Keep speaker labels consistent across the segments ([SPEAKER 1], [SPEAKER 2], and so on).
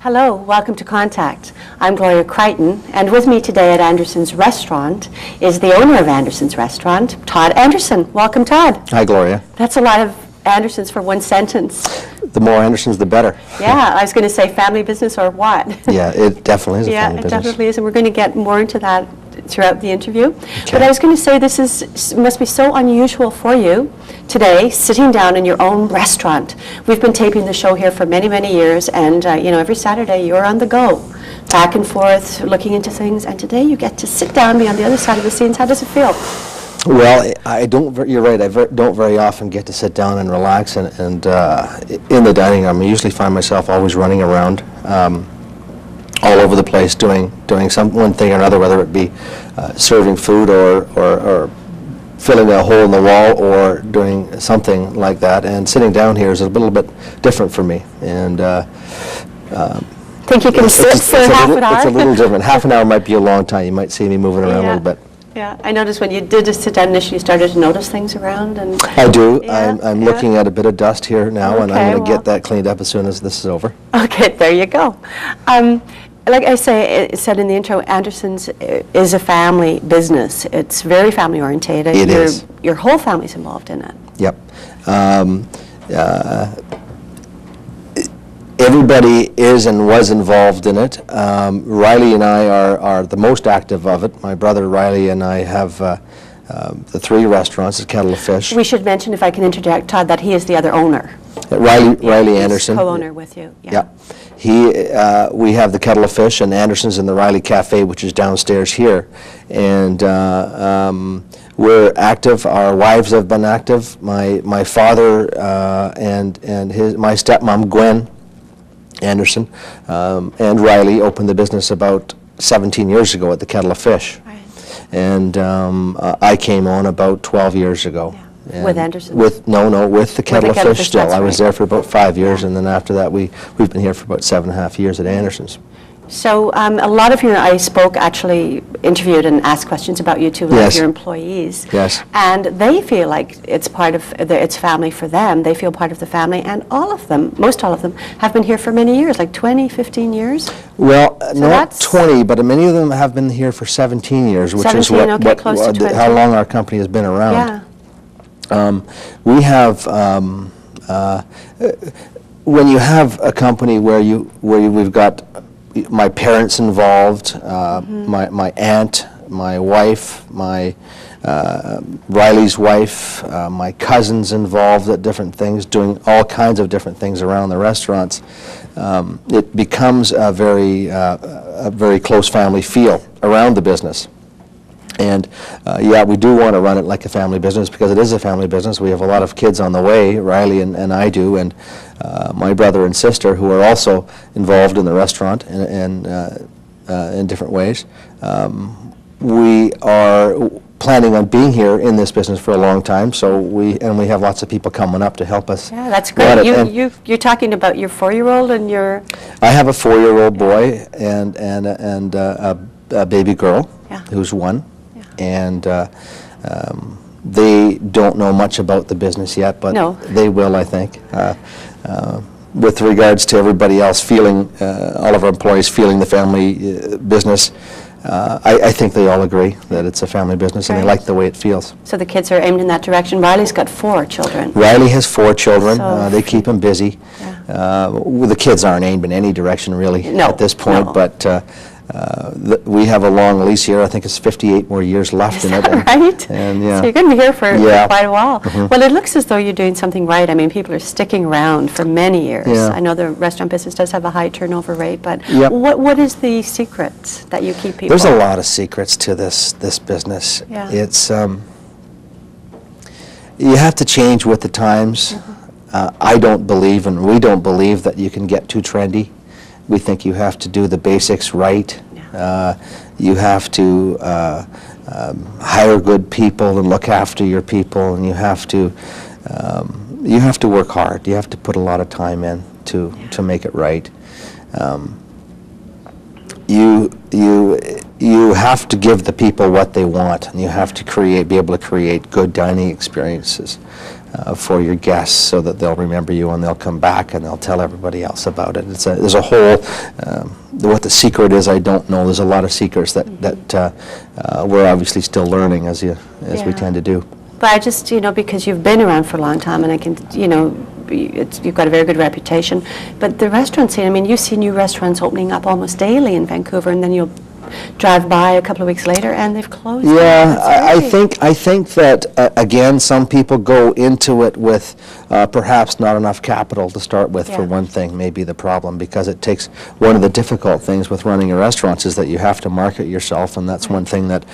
[SPEAKER 1] Hello, welcome to Contact. I'm Gloria Creighton, and with me today at Anderson's Restaurant is the owner of Anderson's Restaurant, Todd Anderson. Welcome, Todd.
[SPEAKER 2] Hi, Gloria.
[SPEAKER 1] That's a lot of Andersons for one sentence.
[SPEAKER 2] The more Andersons, the better.
[SPEAKER 1] Yeah, I was going to say family business or what?
[SPEAKER 2] Yeah, it definitely is a family business.
[SPEAKER 1] Yeah, it definitely is, and we're going to get more into that throughout the interview. Okay. But I was going to say this must be so unusual for you today, sitting down in your own restaurant. We've been taping the show here for many, many years, and every Saturday you're on the go, back and forth, looking into things, and today you get to sit down, be on the other side of the scenes. How does it feel?
[SPEAKER 2] Well, you're right, I don't very often get to sit down and relax and in the dining room. I usually find myself always running around all over the place doing one thing or another, whether it be serving food or filling a hole in the wall or doing something like that. And sitting down here is a little bit different for me. And
[SPEAKER 1] think you can sit for half an hour?
[SPEAKER 2] It's a little different. Half an hour might be a long time. You might see me moving around a little bit.
[SPEAKER 1] Yeah, I noticed when you did just sit down initially, you started to notice things around. And
[SPEAKER 2] I do. Yeah, I'm looking at a bit of dust here now, and I'm going to get that cleaned up as soon as this is over. Okay,
[SPEAKER 1] there you go. Like I said in the intro, Anderson's is a family business. It's very family orientated.
[SPEAKER 2] It is.
[SPEAKER 1] Your whole family's involved in it.
[SPEAKER 2] Yep. Everybody is and was involved in it. Riley and I are the most active of it. My brother Riley and I have the 3 restaurants at Kettle of Fish.
[SPEAKER 1] We should mention, if I can interject, Todd, that he is the other owner.
[SPEAKER 2] Riley Anderson.
[SPEAKER 1] Co-owner with you.
[SPEAKER 2] Yeah. We have the Kettle of Fish and Anderson's in the Riley Cafe, which is downstairs here. And we're active. Our wives have been active. My father and my stepmom, Gwen Anderson, and Riley opened the business about 17 years ago at the Kettle of Fish.
[SPEAKER 1] Right.
[SPEAKER 2] And I came on about 12 years ago.
[SPEAKER 1] Yeah. With Anderson?
[SPEAKER 2] With the Kettle of Fish still. I was there for about 5 years,
[SPEAKER 1] yeah.
[SPEAKER 2] And then after that we've been here for about 7.5 years at Anderson's.
[SPEAKER 1] So a lot of actually interviewed and asked questions about you too, like your employees.
[SPEAKER 2] Yes.
[SPEAKER 1] And they feel like it's part of, it's family for them. They feel part of the family, and most all of them, have been here for many years, like 20, 15 years?
[SPEAKER 2] Well, so not 20, but many of them have been here for 17 years, which is how long our company has been around.
[SPEAKER 1] Yeah.
[SPEAKER 2] We have, when you have a company where we've got my parents involved, my aunt, my wife, Riley's wife, my cousins involved at different things, doing all kinds of different things around the restaurants. It becomes a very close family feel around the business. And we do want to run it like a family business because it is a family business. We have a lot of kids on the way, Riley and I do, and my brother and sister who are also involved in the restaurant and in different ways. We are planning on being here in this business for a long time, so we have lots of people coming up to help us.
[SPEAKER 1] Yeah, that's great. You're talking about your 4-year-old and your...
[SPEAKER 2] I have a 4-year-old boy and a baby girl who's 1. And they don't know much about the business yet, but they will, I think. With regards to everybody else feeling, all of our employees feeling the family business, I think they all agree that it's a family business, and they like the way it feels.
[SPEAKER 1] So the kids are aimed in that direction. Riley's got 4 children.
[SPEAKER 2] Riley has 4 children. They keep him busy. Yeah. The kids aren't aimed in any direction, really, at this point, but we have a long lease here. I think it's 58 more years left in it.
[SPEAKER 1] Right?
[SPEAKER 2] And
[SPEAKER 1] so you're going to be here for quite a while. Well, it looks as though you're doing something right. I mean, people are sticking around for many years. Yeah. I know the restaurant business does have a high turnover rate, but what is the secret that you keep people?
[SPEAKER 2] There's a lot of secrets to this business.
[SPEAKER 1] Yeah.
[SPEAKER 2] It's you have to change with the times. I don't believe, and we don't believe, that you can get too trendy. We think you have to do the basics right. You have to hire good people and look after your people, and you have to work hard. You have to put a lot of time in to make it right. You have to give the people what they want, and you have to be able to create good dining experiences. for your guests, so that they'll remember you and they'll come back and they'll tell everybody else about it. There's a whole, what the secret is, I don't know. There's a lot of secrets that we're obviously still learning as we tend to do.
[SPEAKER 1] But I just, because you've been around for a long time, and I can, you've got a very good reputation. But the restaurant scene, I mean, you see new restaurants opening up almost daily in Vancouver, and then you'll drive by a couple of weeks later and they've closed.
[SPEAKER 2] Yeah, I think that again, some people go into it with perhaps not enough capital to start with. For one thing, may be the problem, because it takes, one of the difficult things with running a restaurant is that you have to market yourself, and that's one thing that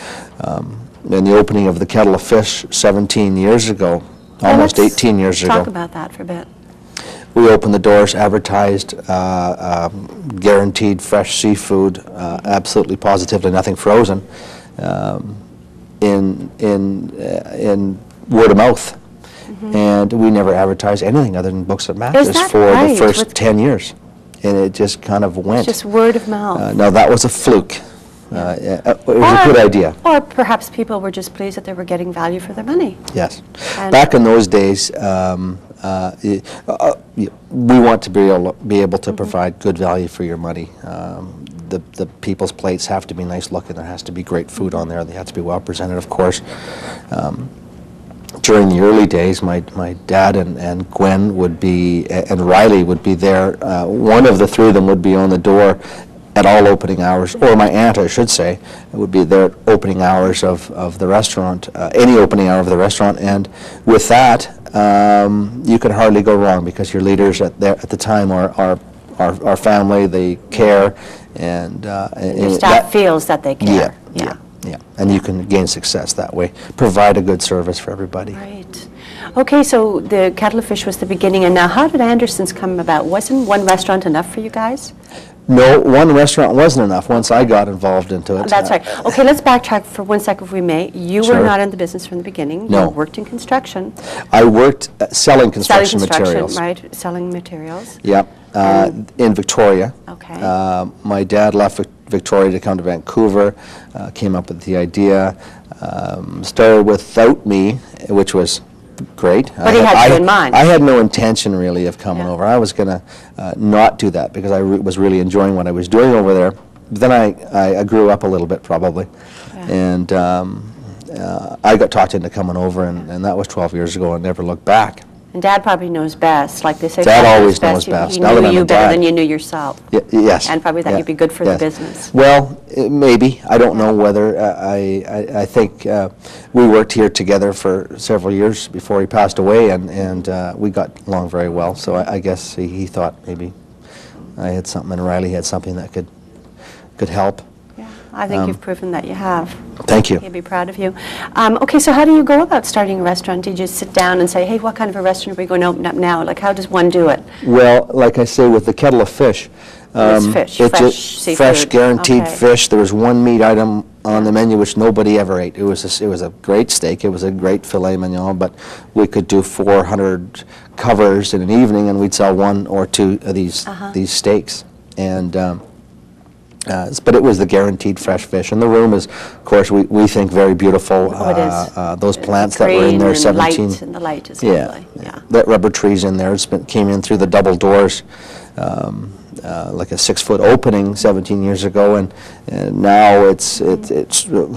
[SPEAKER 2] in the opening of the Kettle of Fish 17 years ago, almost 18 years ago.
[SPEAKER 1] Talk about that for a bit.
[SPEAKER 2] We opened the doors, advertised, guaranteed fresh seafood, absolutely positively nothing frozen, in word of mouth. And we never advertised anything other than books of matches for the first 10 years. And it just kind of went.
[SPEAKER 1] It's just word of mouth.
[SPEAKER 2] No, that was a fluke. It was a good idea.
[SPEAKER 1] Or perhaps people were just pleased that they were getting value for their money.
[SPEAKER 2] Yes. Back in those days, we want to be able to provide good value for your money. The people's plates have to be nice looking. There has to be great food on there. They have to be well presented, of course. During the early days, my dad and Gwen would be, and Riley would be there. One of the three of them would be on the door at all opening hours, or my aunt, I should say, would be there at opening hours of the restaurant, any opening hour of the restaurant. And with that, you can hardly go wrong, because your leaders at the time are family. They care, and
[SPEAKER 1] your staff feels that they care.
[SPEAKER 2] Yeah. And you can gain success that way. Provide a good service for everybody.
[SPEAKER 1] Right. Okay, so the Kettle of Fish was the beginning, and now how did Anderson's come about? Wasn't one restaurant enough for you guys?
[SPEAKER 2] No, one restaurant wasn't enough once I got involved into it.
[SPEAKER 1] That's right. Okay, let's backtrack for 1 second if we may. You were not in the business from the beginning.
[SPEAKER 2] No.
[SPEAKER 1] You worked in construction.
[SPEAKER 2] I worked selling construction materials.
[SPEAKER 1] Right, selling materials.
[SPEAKER 2] Yep, in Victoria.
[SPEAKER 1] Okay.
[SPEAKER 2] My dad left Victoria to come to Vancouver, came up with the idea, started without me, which was great.
[SPEAKER 1] But he had you in mind.
[SPEAKER 2] I had no intention really of coming over. I was going to not do that, because I was really enjoying what I was doing over there. But then I grew up a little bit, probably, and I got talked into coming over, and that was 12 years ago, and never looked back.
[SPEAKER 1] And Dad probably knows best, like they say.
[SPEAKER 2] Dad always knows best.
[SPEAKER 1] He knew you better than you knew yourself.
[SPEAKER 2] Yes.
[SPEAKER 1] And probably that you'd be good for the business.
[SPEAKER 2] Well, maybe. I don't know whether. I think we worked here together for several years before he passed away, and we got along very well. So I guess he thought maybe I had something, and Riley had something that could help.
[SPEAKER 1] I think you've proven that you have.
[SPEAKER 2] Thank you.
[SPEAKER 1] He'd be proud of you. Okay, so how do you go about starting a restaurant? Did you sit down and say, hey, what kind of a restaurant are we going to open up now? Like, how does one do it?
[SPEAKER 2] Well, like I say, with the Kettle of Fish,
[SPEAKER 1] it's fish, fresh seafood.
[SPEAKER 2] Fresh, guaranteed fish. There was one meat item on the menu which nobody ever ate. It was a great steak. It was a great filet mignon, but we could do 400 covers in an evening, and we'd sell 1 or 2 of these steaks. And but it was the guaranteed fresh fish. And the room is, of course, we think very beautiful.
[SPEAKER 1] Oh, it is.
[SPEAKER 2] Those plants that were in there, 17.
[SPEAKER 1] And the light is lovely.
[SPEAKER 2] That rubber trees in there. Came in through the double doors, like a 6-foot opening 17 years ago, and now it's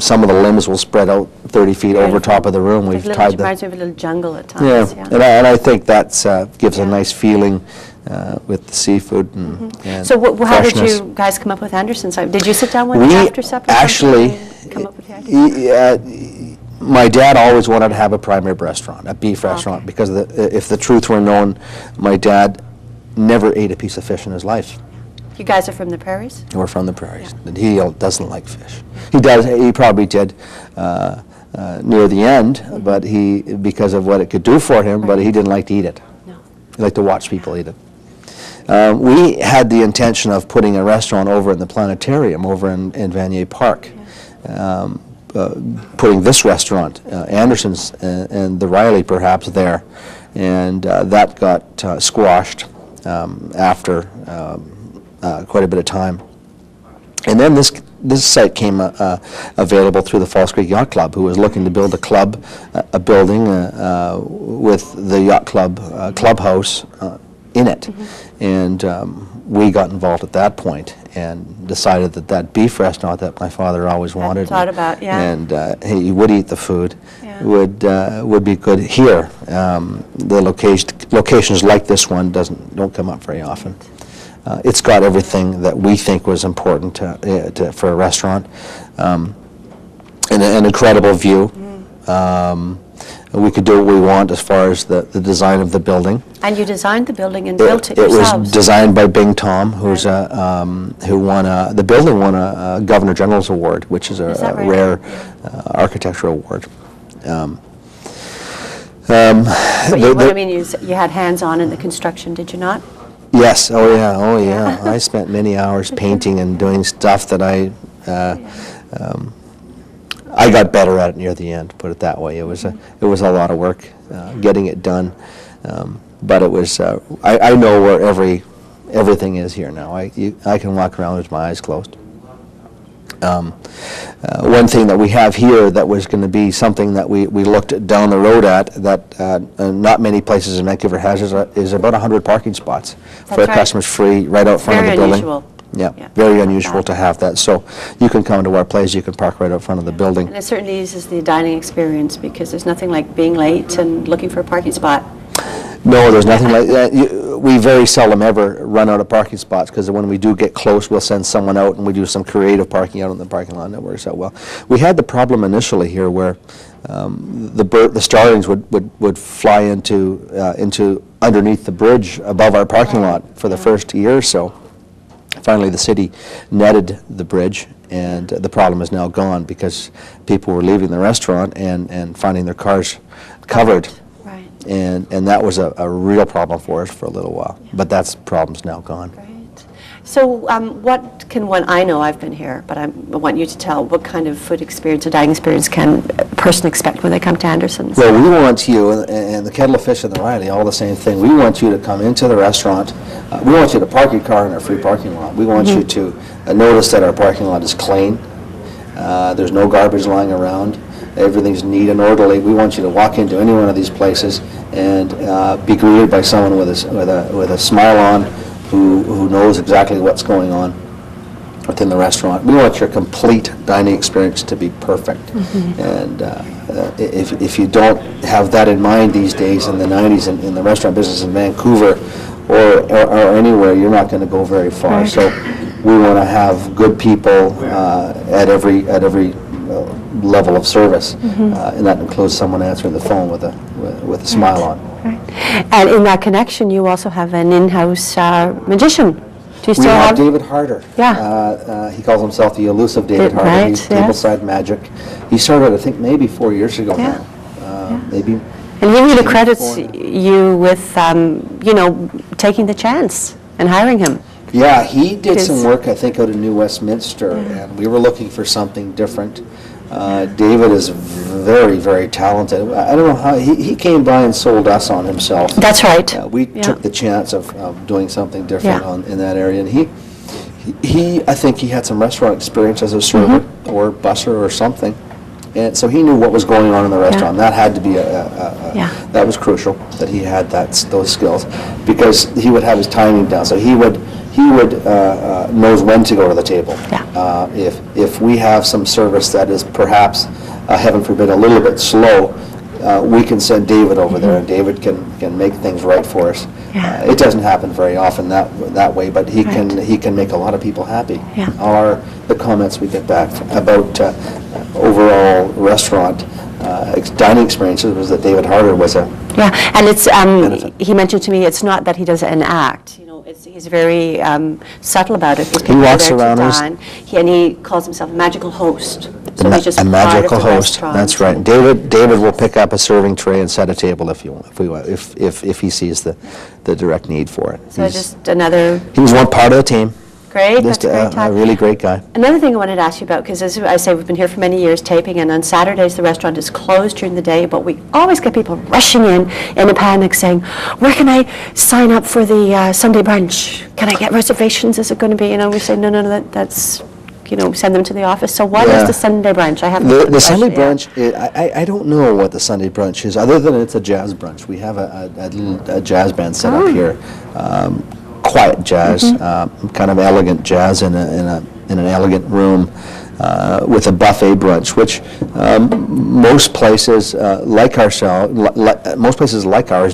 [SPEAKER 2] some of the limbs will spread out 30 feet over top of the room. We've tied them.
[SPEAKER 1] Reminds me of a little jungle at times.
[SPEAKER 2] Yeah. And I think that gives a nice feeling with the seafood and
[SPEAKER 1] So how did you guys come up with Anderson's? Did you sit down with him after supper?
[SPEAKER 2] Actually,
[SPEAKER 1] come up with the idea?
[SPEAKER 2] My dad always wanted to have a prime rib restaurant, a beef restaurant, because if the truth were known, my dad never ate a piece of fish in his life.
[SPEAKER 1] You guys are from the prairies?
[SPEAKER 2] We're from the prairies. And he doesn't like fish. He does. He probably did near the end, but because of what it could do for him, but he didn't like to eat it.
[SPEAKER 1] No.
[SPEAKER 2] He liked to watch people eat it. We had the intention of putting a restaurant over in the planetarium over in Vanier Park, putting this restaurant, Anderson's and the Riley perhaps there, and that got squashed after quite a bit of time. And then this site came available through the Falls Creek Yacht Club, who was looking to build a club, a building with the yacht club clubhouse in it. And we got involved at that point and decided that that beef restaurant that my father always wanted,
[SPEAKER 1] thought about, yeah.
[SPEAKER 2] and he would eat the food,
[SPEAKER 1] Yeah.
[SPEAKER 2] would be good here. The locations like this one don't come up very often. It's got everything that we think was important for a restaurant. An incredible view. We could do what we want as far as the design of the building.
[SPEAKER 1] And you designed the building and built it
[SPEAKER 2] It
[SPEAKER 1] yourselves.
[SPEAKER 2] was designed by Bing Tom, who's who won the building won a Governor General's Award, which is
[SPEAKER 1] Is
[SPEAKER 2] a
[SPEAKER 1] that right?
[SPEAKER 2] rare architectural award.
[SPEAKER 1] What I mean is, you had hands-on in the construction, did you not?
[SPEAKER 2] Yes, oh yeah. I spent many hours painting and doing stuff that I got better at it near the end, put it that way. It was a lot of work getting it done, but it was. I know where everything is here now. I can walk around with my eyes closed. One thing that we have here that was going to be something that we looked down the road at that not many places in Vancouver has is about 100 parking spots for our
[SPEAKER 1] right.
[SPEAKER 2] customers free right out front of the building.
[SPEAKER 1] Unusual.
[SPEAKER 2] Yeah,
[SPEAKER 1] Yeah,
[SPEAKER 2] very
[SPEAKER 1] like
[SPEAKER 2] unusual
[SPEAKER 1] that.
[SPEAKER 2] to have that. So you can come to our place, you can park right out front of the building.
[SPEAKER 1] And it certainly eases the dining experience, because there's nothing like being late and looking for a parking spot.
[SPEAKER 2] No, there's nothing like that. We very seldom ever run out of parking spots, because when we do get close, we'll send someone out and we do some creative parking out in the parking lot, and it works out well. We had the problem initially here where the starlings would fly into underneath the bridge above our parking lot for the first year or so. Finally, the city netted the bridge, and the problem is now gone because people were leaving the restaurant and finding their cars covered.
[SPEAKER 1] Right.
[SPEAKER 2] And that was a real problem for us for a little while. But that problem's now gone.
[SPEAKER 1] Great. So what can one, I know I've been here, but I want you to tell, what kind of food experience or dining experience can a person expect when they come to Anderson's?
[SPEAKER 2] Well, we want you, and the Kettle of Fish and the Riley, all the same thing. We want you to come into the restaurant. We want you to park your car in our free parking lot. We want you to notice that our parking lot is clean. There's no garbage lying around. Everything's neat and orderly. We want you to walk into any one of these places and be greeted by someone with a smile on, who knows exactly what's going on within the restaurant. We want your complete dining experience to be perfect. And if you don't have that in mind these days in the 90s in the restaurant business in Vancouver or anywhere, you're not going to go very far.
[SPEAKER 1] Right.
[SPEAKER 2] So we want to have good people at every level of service, and that includes someone answering the phone with a smile on.
[SPEAKER 1] Right. And in that connection, you also have an in-house magician. Do you
[SPEAKER 2] We
[SPEAKER 1] still
[SPEAKER 2] have David Harder.
[SPEAKER 1] Yeah.
[SPEAKER 2] He calls himself the elusive David Harder.
[SPEAKER 1] Right,
[SPEAKER 2] He's
[SPEAKER 1] yeah.
[SPEAKER 2] tableside magic. He started, I think, maybe 4 years ago
[SPEAKER 1] Yeah.
[SPEAKER 2] now. Maybe.
[SPEAKER 1] And he really
[SPEAKER 2] maybe
[SPEAKER 1] credits
[SPEAKER 2] 4 now.
[SPEAKER 1] you with, taking the chance and hiring him.
[SPEAKER 2] Yeah, he did some
[SPEAKER 1] His-
[SPEAKER 2] work, I think, out in New Westminster, and we were looking for something different. David is very, very talented. I don't know how, he came by and sold us on himself.
[SPEAKER 1] That's right.
[SPEAKER 2] We
[SPEAKER 1] Yeah.
[SPEAKER 2] took the chance of doing something different
[SPEAKER 1] Yeah.
[SPEAKER 2] in that area, and I think he had some restaurant experience as a server or busser or something, and so he knew what was going on in the restaurant. That had to be that was crucial that he had those skills, because he would have his timing down. So he would knows when to go to the table.
[SPEAKER 1] Yeah.
[SPEAKER 2] If we have some service that is perhaps, heaven forbid, a little bit slow, we can send David over there, and David can make things right for us.
[SPEAKER 1] Yeah.
[SPEAKER 2] It doesn't happen very often that way, but he can make a lot of people happy.
[SPEAKER 1] Yeah.
[SPEAKER 2] All the comments we get back about overall restaurant dining experiences was that David Harder was a
[SPEAKER 1] Yeah, and it's,
[SPEAKER 2] benefit.
[SPEAKER 1] he mentioned to me, it's not that he does an act, he's very subtle about it.
[SPEAKER 2] He walks around
[SPEAKER 1] and he calls himself a magical host. So he's just
[SPEAKER 2] a
[SPEAKER 1] part
[SPEAKER 2] magical
[SPEAKER 1] of the
[SPEAKER 2] host.
[SPEAKER 1] restaurant.
[SPEAKER 2] That's right. David will pick up a serving tray and set a table if he sees the direct need for it.
[SPEAKER 1] So just another,
[SPEAKER 2] He's one part of the team.
[SPEAKER 1] great,
[SPEAKER 2] Just
[SPEAKER 1] that's a great
[SPEAKER 2] a
[SPEAKER 1] time.
[SPEAKER 2] really great guy.
[SPEAKER 1] Another thing I wanted to ask you about, because as I say, we've been here for many years taping, and on Saturdays the restaurant is closed during the day, but we always get people rushing in a panic saying, where can I sign up for the Sunday brunch? Can I get reservations? Is it going to be, we say, no, that's send them to the office. So what is the Sunday brunch? I have
[SPEAKER 2] the Sunday brunch. I don't know what the Sunday brunch is, other than it's a jazz brunch. We have a jazz band set up here, quiet jazz, kind of elegant jazz in an elegant room. With a buffet brunch, which most places like ours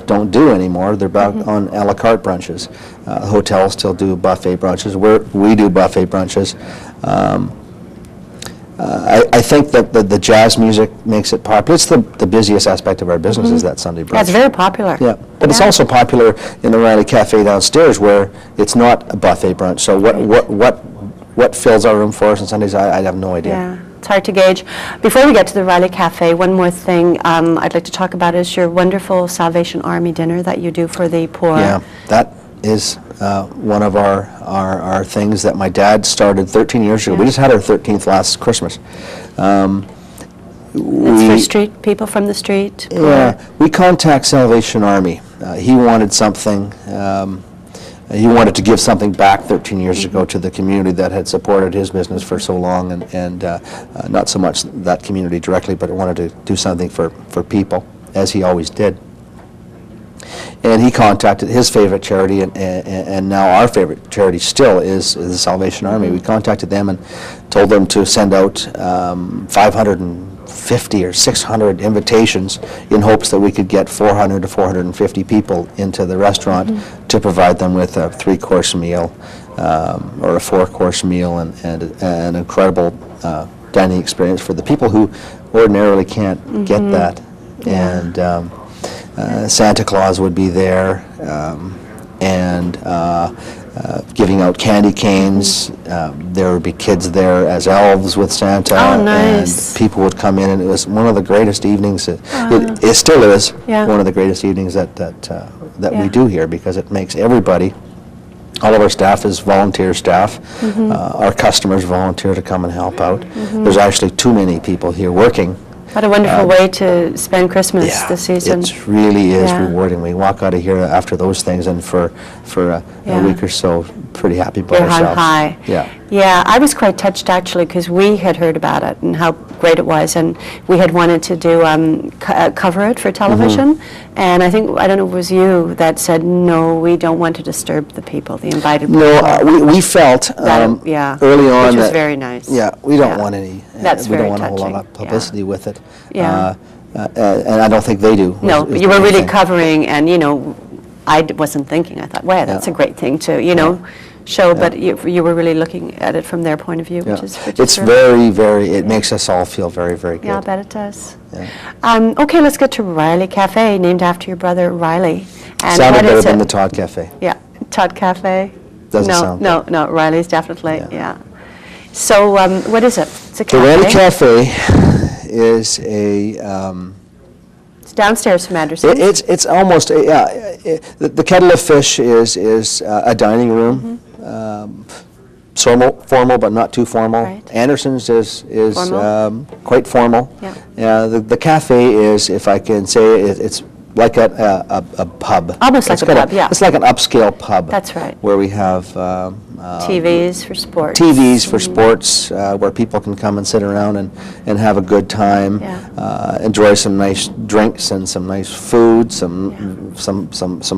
[SPEAKER 2] don't do anymore. They're back on a la carte brunches. Hotels still do buffet brunches. We do buffet brunches. I think that the jazz music makes it popular. It's the busiest aspect of our business is that Sunday brunch.
[SPEAKER 1] Yeah, it's very popular.
[SPEAKER 2] Yeah, but it's also popular in the Riley Cafe downstairs, where it's not a buffet brunch. So what fills our room for us on Sundays, I have no idea.
[SPEAKER 1] Yeah, it's hard to gauge. Before we get to the Riley Cafe, one more thing I'd like to talk about is your wonderful Salvation Army dinner that you do for the poor.
[SPEAKER 2] Yeah, that is one of our things that my dad started 13 years ago. We just had our 13th last Christmas.
[SPEAKER 1] It's for street people from the street?
[SPEAKER 2] Yeah, we contact Salvation Army. He wanted something. He wanted to give something back 13 years ago to the community that had supported his business for so long, and not so much that community directly, but wanted to do something for people, as he always did. And he contacted his favorite charity, and now our favorite charity still is the Salvation Army. We contacted them and told them to send out 550 or 600 invitations in hopes that we could get 400 to 450 people into the restaurant to provide them with a 3-course meal or a 4-course meal and an incredible dining experience for the people who ordinarily can't get that. And Santa Claus would be there, and giving out candy canes. There would be kids there as elves with Santa.
[SPEAKER 1] Oh, nice.
[SPEAKER 2] And people would come in, and it was one of the greatest evenings. It still is one of the greatest evenings that we do here, because it makes everybody, all of our staff is volunteer staff. Our customers volunteer to come and help out. There's actually too many people here working.
[SPEAKER 1] What a wonderful way to spend Christmas this season.
[SPEAKER 2] It really is rewarding. We walk out of here after those things, and for a week or so, pretty happy about ourselves.
[SPEAKER 1] You're high. Yeah, I was quite touched actually, because we had heard about it and how great it was, and we had wanted to do cover it for television. And I don't know if it was you that said, no, we don't want to disturb the people, the invited people.
[SPEAKER 2] No, we felt early on
[SPEAKER 1] which was very nice.
[SPEAKER 2] Yeah, we don't want any.
[SPEAKER 1] That's
[SPEAKER 2] we
[SPEAKER 1] very
[SPEAKER 2] don't want
[SPEAKER 1] touching.
[SPEAKER 2] a whole lot of publicity with it.
[SPEAKER 1] Yeah.
[SPEAKER 2] And I don't think they do.
[SPEAKER 1] No, but you were really covering, and I wasn't thinking. I thought, wow, that's a great thing to show. But you were really looking at it from their point of view, which is
[SPEAKER 2] it's very, very. It makes us all feel very, very good.
[SPEAKER 1] Yeah, I bet it does. Yeah. Okay, let's get to Riley Cafe, named after your brother Riley. And
[SPEAKER 2] sounded better than the Todd Cafe.
[SPEAKER 1] Yeah, Todd Cafe.
[SPEAKER 2] Doesn't sound.
[SPEAKER 1] No, Riley's definitely. Yeah. So what is it? It's a cafe.
[SPEAKER 2] The Riley Cafe is a.
[SPEAKER 1] It's downstairs from Anderson.
[SPEAKER 2] It's almost the Kettle of Fish is a dining room, formal but not too formal.
[SPEAKER 1] Right.
[SPEAKER 2] Anderson's is
[SPEAKER 1] Formal.
[SPEAKER 2] quite formal.
[SPEAKER 1] Yeah.
[SPEAKER 2] The cafe is, if I can say it, it's like a pub.
[SPEAKER 1] Almost like a pub, yeah.
[SPEAKER 2] It's like an upscale pub.
[SPEAKER 1] That's right.
[SPEAKER 2] Where we have
[SPEAKER 1] TVs for sports.
[SPEAKER 2] TVs for sports, where people can come and sit around and have a good time, enjoy some nice drinks and some nice food, some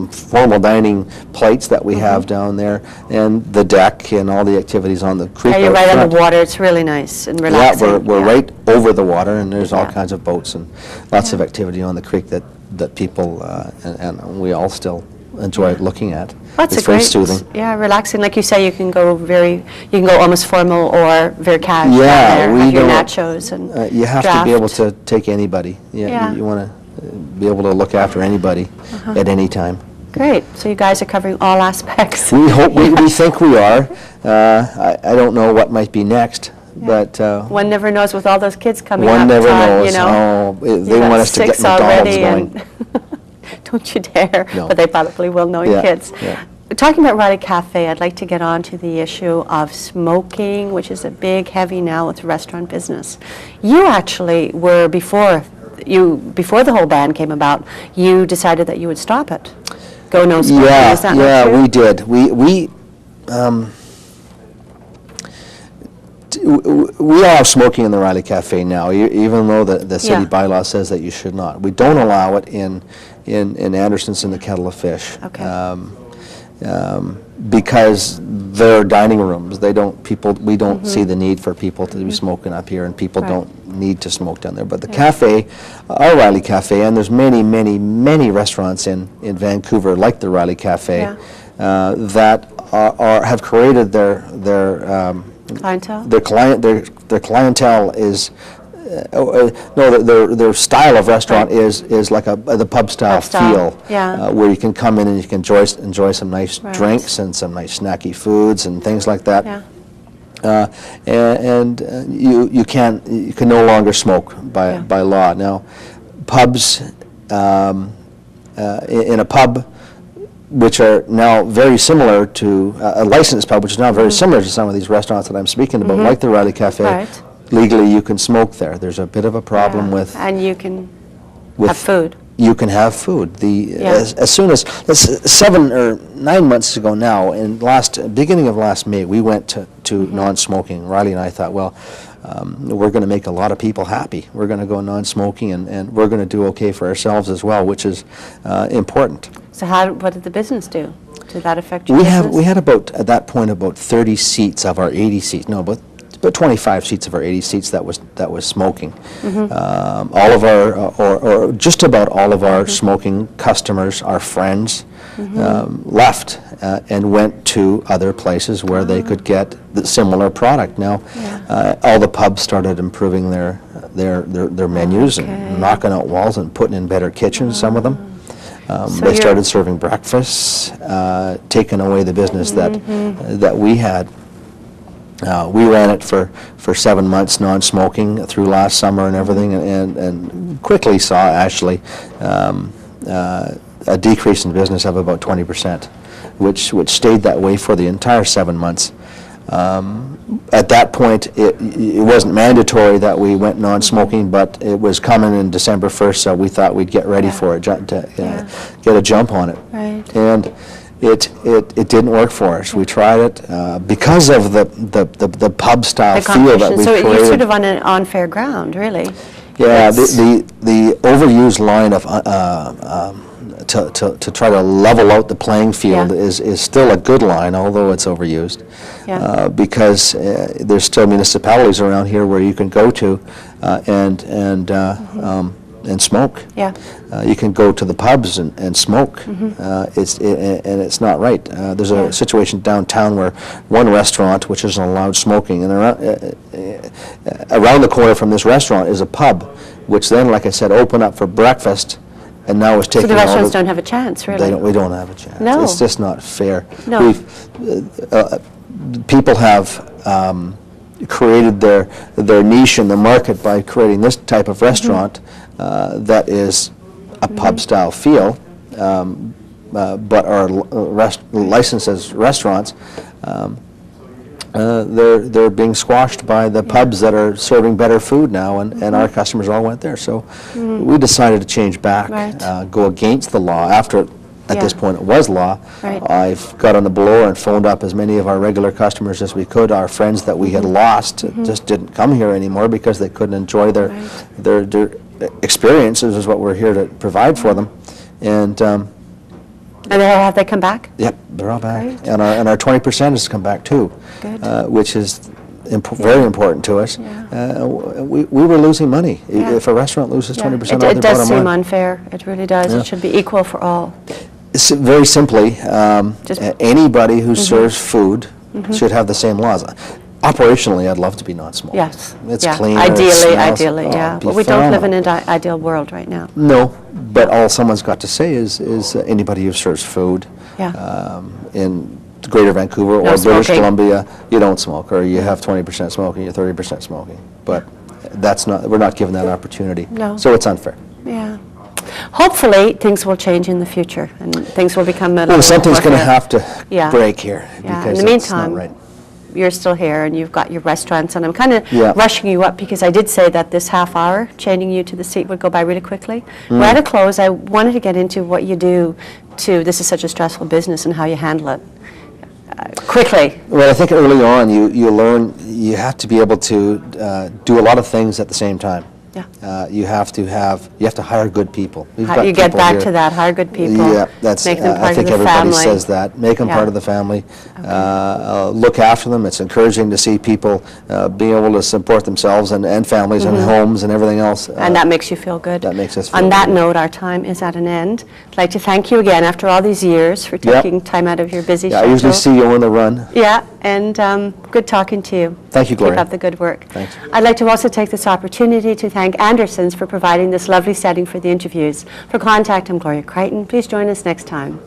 [SPEAKER 2] formal dining plates that we have down there, and the deck and all the activities on the creek.
[SPEAKER 1] Yeah, you're right
[SPEAKER 2] front.
[SPEAKER 1] on the water. It's really nice and relaxing.
[SPEAKER 2] Yeah, we're right over the water, and there's all kinds of boats and lots of activity on the creek that people and we all still enjoy looking at.
[SPEAKER 1] That's
[SPEAKER 2] it's very soothing.
[SPEAKER 1] Yeah, relaxing. Like you say, you can go almost formal or very casual.
[SPEAKER 2] Yeah,
[SPEAKER 1] have your nachos and
[SPEAKER 2] you have
[SPEAKER 1] draft.
[SPEAKER 2] to be able to take anybody. You want to be able to look after anybody at any time.
[SPEAKER 1] Great. So you guys are covering all aspects.
[SPEAKER 2] We hope. We think we are. I don't know what might be next. But
[SPEAKER 1] one never knows with all those kids coming up.
[SPEAKER 2] One never knows. They
[SPEAKER 1] got
[SPEAKER 2] want us to get
[SPEAKER 1] 6
[SPEAKER 2] McDonald's
[SPEAKER 1] already
[SPEAKER 2] going.
[SPEAKER 1] Don't you dare.
[SPEAKER 2] No.
[SPEAKER 1] But they probably will, knowing kids.
[SPEAKER 2] Yeah.
[SPEAKER 1] Talking about Riley Cafe, I'd like to get on to the issue of smoking, which is a big, heavy now with the restaurant business. You actually were, before the whole ban came about, you decided that you would stop it. Go no smoking. Is that not true?
[SPEAKER 2] We did. We We allow smoking in the Riley Cafe now, even though the city bylaw says that you should not. We don't allow it in Anderson's and the Kettle of Fish.
[SPEAKER 1] Okay.
[SPEAKER 2] Because they're dining rooms. We don't see the need for people to be smoking up here, and people don't need to smoke down there. But the cafe, our Riley Cafe, and there's many, many, many restaurants in Vancouver like the Riley Cafe that have created their
[SPEAKER 1] clientele.
[SPEAKER 2] Their clientele is their style of restaurant is like the pub style feel, where you can come in and you can enjoy some nice drinks and some nice snacky foods and things like that. And you can no longer smoke by law now. Pubs in a pub, which are now very similar to a licensed pub, which is now very similar to some of these restaurants that I'm speaking about, like the Riley Cafe. Legally, you can smoke there. There's a bit of a problem with...
[SPEAKER 1] And you can have food.
[SPEAKER 2] You can have food. As soon as 7 or 9 months ago now, beginning of last May, we went to non-smoking. Riley and I thought, well, we're going to make a lot of people happy. We're going to go non-smoking, and we're going to do okay for ourselves as well, which is important.
[SPEAKER 1] So what did the business do? Did that affect your business?
[SPEAKER 2] We had at that point about 30 seats of our 80 seats. No, about 25 seats of our 80 seats that was smoking. All of our, or just about all of our smoking customers, our friends, left and went to other places where they could get the similar product. Now, all the pubs started improving their menus and knocking out walls and putting in better kitchens. Some of them. They started serving breakfasts, taking away the business that we had. We ran it for 7 months, non-smoking, through last summer and everything, and quickly saw actually a decrease in business of about 20%, which stayed that way for the entire 7 months. At that point, it wasn't mandatory that we went non-smoking, but it was coming in December 1st, so we thought we'd get ready for it, get a jump on it. And it didn't work for us. We tried it because of the pub style feel that we created. So
[SPEAKER 1] you're sort of on an unfair ground, really.
[SPEAKER 2] Yeah, the overused line of to try to level out the playing field is still a good line, although it's overused. Because there's still municipalities around here where you can go to and smoke. You can go to the pubs and smoke. It's not right. There's a situation downtown where one restaurant, which isn't allowed smoking, and around the corner from this restaurant is a pub, which then, like I said, opened up for breakfast, and now is taking.
[SPEAKER 1] So the restaurants don't have a chance, really.
[SPEAKER 2] We don't have a chance.
[SPEAKER 1] No.
[SPEAKER 2] It's just not fair.
[SPEAKER 1] No.
[SPEAKER 2] People have created their niche in the market by creating this type of restaurant that is a pub-style feel, but are licensed as restaurants. They're being squashed by the pubs that are serving better food now, and our customers all went there. So we decided to change back, go against the law. After, at this point, it was law. I've got on the blower and phoned up as many of our regular customers as we could. Our friends that we had lost just didn't come here anymore because they couldn't enjoy their experiences, is what we're here to provide for them. And
[SPEAKER 1] have they come back?
[SPEAKER 2] Yep, they're all back. Great. And our 20% has come back too, which is very important to us. We were losing money. If a restaurant loses 20% of their bottom line.
[SPEAKER 1] It does seem unfair. It really does. It should be equal for all.
[SPEAKER 2] Very simply, anybody who serves food should have the same laws. Operationally, I'd love to be non-smoking.
[SPEAKER 1] Yes.
[SPEAKER 2] It's cleaner.
[SPEAKER 1] Ideally, But we don't live in an ideal world right now.
[SPEAKER 2] No, but all someone's got to say is anybody who serves food in Greater Vancouver or British Columbia, you don't smoke, or you have 20% smoking, you're 30% smoking. But we're not given that opportunity.
[SPEAKER 1] No.
[SPEAKER 2] So it's unfair.
[SPEAKER 1] Yeah. Hopefully, things will change in the future, and things will become a little
[SPEAKER 2] something's going to have to
[SPEAKER 1] Yeah.
[SPEAKER 2] break here.
[SPEAKER 1] Yeah.
[SPEAKER 2] Because
[SPEAKER 1] In the meantime,
[SPEAKER 2] not right.
[SPEAKER 1] you're still here, and you've got your restaurants, and I'm kind of rushing you up because I did say that this half hour, chaining you to the seat, would go by really quickly. Right at close, I wanted to get into what you do this is such a stressful business and how you handle it quickly.
[SPEAKER 2] Well, I think early on you learn you have to be able to do a lot of things at the same time.
[SPEAKER 1] Yeah.
[SPEAKER 2] You have to hire good people. We've
[SPEAKER 1] How-
[SPEAKER 2] got
[SPEAKER 1] You get
[SPEAKER 2] people
[SPEAKER 1] back
[SPEAKER 2] here.
[SPEAKER 1] to that, hire good people.
[SPEAKER 2] Yeah, that's,
[SPEAKER 1] make them part
[SPEAKER 2] I think
[SPEAKER 1] of the
[SPEAKER 2] everybody
[SPEAKER 1] family.
[SPEAKER 2] says that. Make them
[SPEAKER 1] Yeah.
[SPEAKER 2] part of the family. Look after them. It's encouraging to see people being able to support themselves and families and homes and everything else.
[SPEAKER 1] And that makes you feel good.
[SPEAKER 2] That makes us feel
[SPEAKER 1] On that
[SPEAKER 2] good.
[SPEAKER 1] note, our time is at an end. I'd like to thank you again after all these years for
[SPEAKER 2] Yep.
[SPEAKER 1] taking time out of your busy
[SPEAKER 2] Yeah, I
[SPEAKER 1] schedule.
[SPEAKER 2] usually see you on the run.
[SPEAKER 1] Yeah, and good talking to you.
[SPEAKER 2] Thank you, Gloria.
[SPEAKER 1] Keep up the good work.
[SPEAKER 2] Thanks.
[SPEAKER 1] I'd like to also take this opportunity to thank Andersons for providing this lovely setting for the interviews. For contact, I'm Gloria Creighton. Please join us next time.